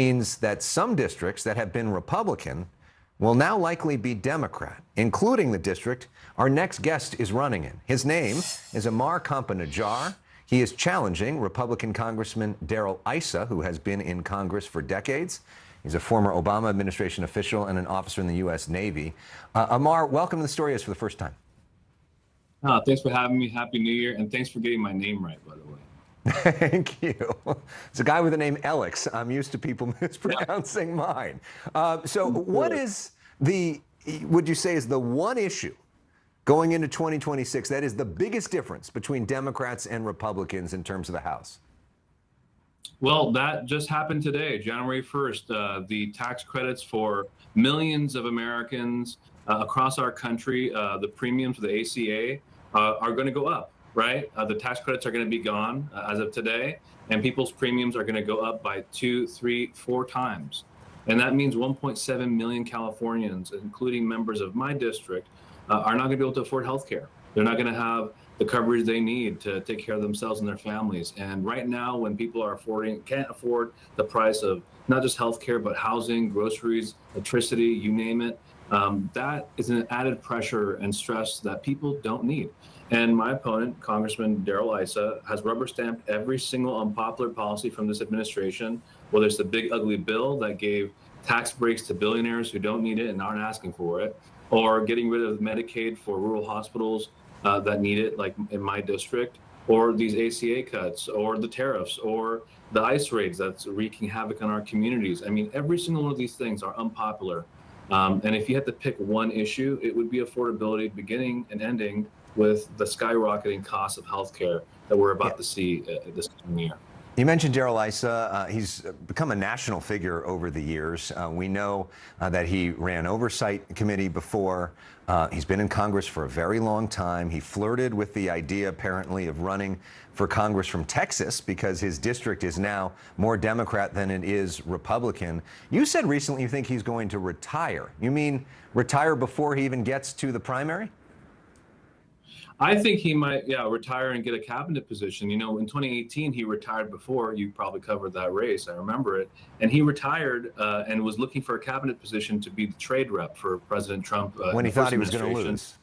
Means that some districts that have been Republican will now likely be Democrat, including the district our next guest is running in. His name is Campa-Najjar. He is challenging Republican Congressman Daryl Isa, who has been in Congress for decades. He's a former Obama administration official and an officer in the U.S. Navy. Amar, welcome to The Story Is for the first time. Thanks for having me. Happy New Year. And thanks for getting my name right, by the way. Thank you. It's a guy with the name Alex. I'm used to people mispronouncing mine. So what is would you say is the one issue going into 2026 that is the biggest difference between Democrats and Republicans in terms of the House? Well, that just happened today, January 1st. The tax credits for millions of Americans across our country, the premiums for the ACA are going to go up. Right? The tax credits are going to be gone as of today, and people's premiums are going to go up by 2, 3, 4 times. And that means 1.7 million Californians, including members of my district, are not going to be able to afford health care. They're not going to have the coverage they need to take care of themselves and their families. And right now, when people are can't afford the price of not just health care, but housing, groceries, electricity, you name it, that is an added pressure and stress that people don't need. And my opponent, Congressman Daryl Isa, has rubber stamped every single unpopular policy from this administration, whether it's the big ugly bill that gave tax breaks to billionaires who don't need it and aren't asking for it, or getting rid of Medicaid for rural hospitals that need it, like in my district, or these ACA cuts, or the tariffs, or the ICE raids that's wreaking havoc on our communities. I mean, every single one of these things are unpopular. And if you had to pick one issue, it would be affordability, beginning and ending with the skyrocketing cost of healthcare that we're about to see this coming year. You mentioned Daryl Isa. He's become a national figure over the years. We know that he ran oversight committee before. He's been in Congress for a very long time. He flirted with the idea, apparently, of running for Congress from Texas because his district is now more Democrat than it is Republican. You said recently you think he's going to retire. You mean retire before he even gets to the primary? I think he might, retire and get a cabinet position. You know, in 2018, he retired before. You probably covered that race. I remember it. And he retired and was looking for a cabinet position to be the trade rep for President Trump. When he thought he was going to lose.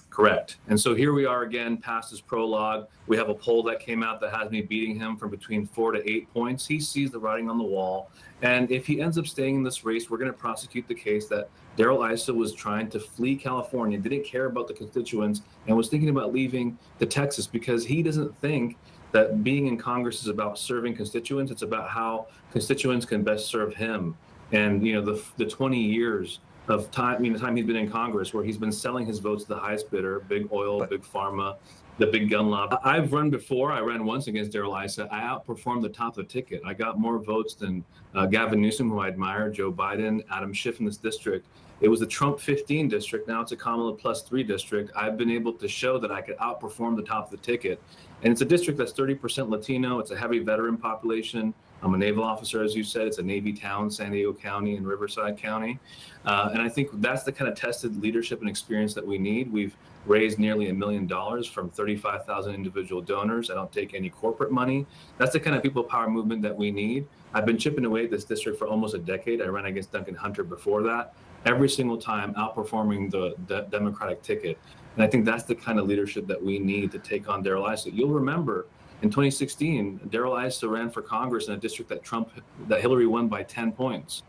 Correct. And so here we are again, past his prologue. We have a poll that came out that has me beating him from between 4 to 8 points. He sees the writing on the wall. And if he ends up staying in this race, we're going to prosecute the case that Daryl Isa was trying to flee California, didn't care about the constituents, and was thinking about leaving to Texas because he doesn't think that being in Congress is about serving constituents. It's about how constituents can best serve him. And, you know, the 20 years of time, the time he's been in Congress, where he's been selling his votes to the highest bidder, big oil, big pharma, the big gun lobby. I've run before. I ran once against Daryl Isa. I outperformed the top of the ticket. I got more votes than Gavin Newsom, who I admire, Joe Biden, Adam Schiff in this district. It was the Trump 15 district. Now it's a Kamala +3 district. I've been able to show that I could outperform the top of the ticket. And it's a district that's 30% Latino. It's a heavy veteran population. I'm a naval officer, as you said. It's a Navy town, San Diego County and Riverside County. And I think that's the kind of tested leadership and experience that we need. We've raised nearly $1 million from 35,000 individual donors. I don't take any corporate money. That's the kind of people power movement that we need. I've been chipping away at this district for almost a decade. I ran against Duncan Hunter before that, every single time outperforming the Democratic ticket. And I think that's the kind of leadership that we need to take on Daryl Isa. You'll remember in 2016, Daryl Isa ran for Congress in a district that Hillary won by 10 points.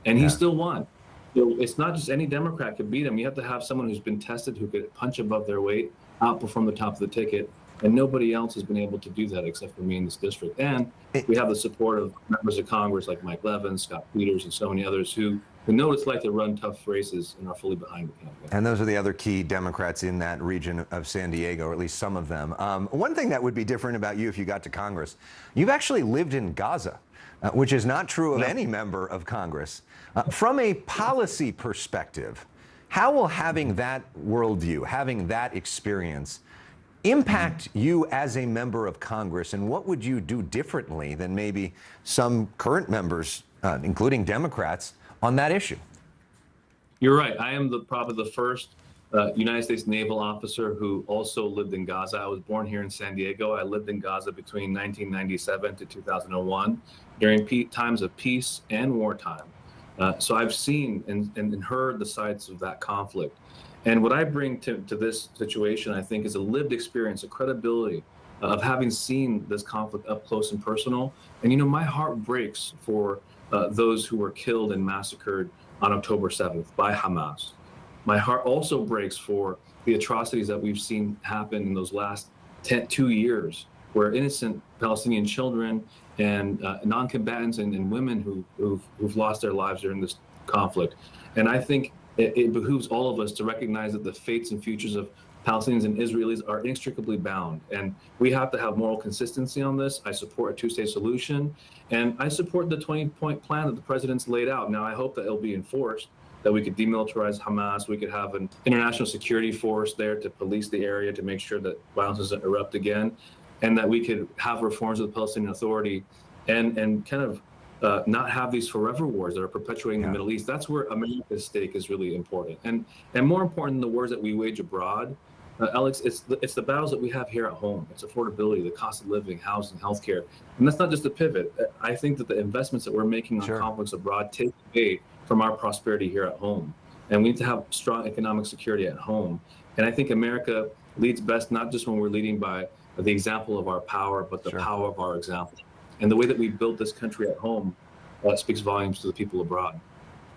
And he still won. It's not just any Democrat could beat him. You have to have someone who's been tested, who could punch above their weight, outperform the top of the ticket. And nobody else has been able to do that except for me in this district. And we have the support of members of Congress like Mike Levin, Scott Peters, and so many others who know what it's like to run tough races and are fully behind the campaign. And those are the other key Democrats in that region of San Diego, or at least some of them. One thing that would be different about you if you got to Congress, you've actually lived in Gaza, which is not true of any member of Congress. From a policy perspective, how will having that worldview, having that experience, impact you as a member of Congress, and what would you do differently than maybe some current members, including Democrats, on that issue? You're right. I am probably the first United States naval officer who also lived in Gaza. I was born here in San Diego. I lived in Gaza between 1997 to 2001 during times of peace and wartime. So I've seen and heard the sides of that conflict. And what I bring to this situation, I think, is a lived experience, a credibility of having seen this conflict up close and personal. And, you know, my heart breaks for those who were killed and massacred on October 7th by Hamas. My heart also breaks for the atrocities that we've seen happen in those last 2 years, where innocent Palestinian children and non-combatants and women who've lost their lives during this conflict. And I think it behooves all of us to recognize that the fates and futures of Palestinians and Israelis are inextricably bound. And we have to have moral consistency on this. I support a two-state solution. And I support the 20-point plan that the president's laid out. Now, I hope that it'll be enforced, that we could demilitarize Hamas, we could have an international security force there to police the area to make sure that violence doesn't erupt again, and that we could have reforms of the Palestinian Authority and kind of not have these forever wars that are perpetuating the Middle East. That's where America's stake is really important. And more important than the wars that we wage abroad, Alex, it's the battles that we have here at home. It's affordability, the cost of living, housing, healthcare. And that's not just a pivot. I think that the investments that we're making on conflicts abroad take away from our prosperity here at home. And we need to have strong economic security at home. And I think America leads best not just when we're leading by the example of our power, but the power of our example. And the way that we built this country at home speaks volumes to the people abroad.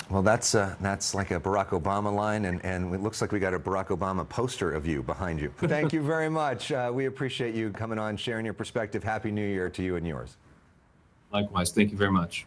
Well, that's like a Barack Obama line, and it looks like we got a Barack Obama poster of you behind you. Thank you very much. We appreciate you coming on, sharing your perspective. Happy New Year to you and yours. Likewise. Thank you very much.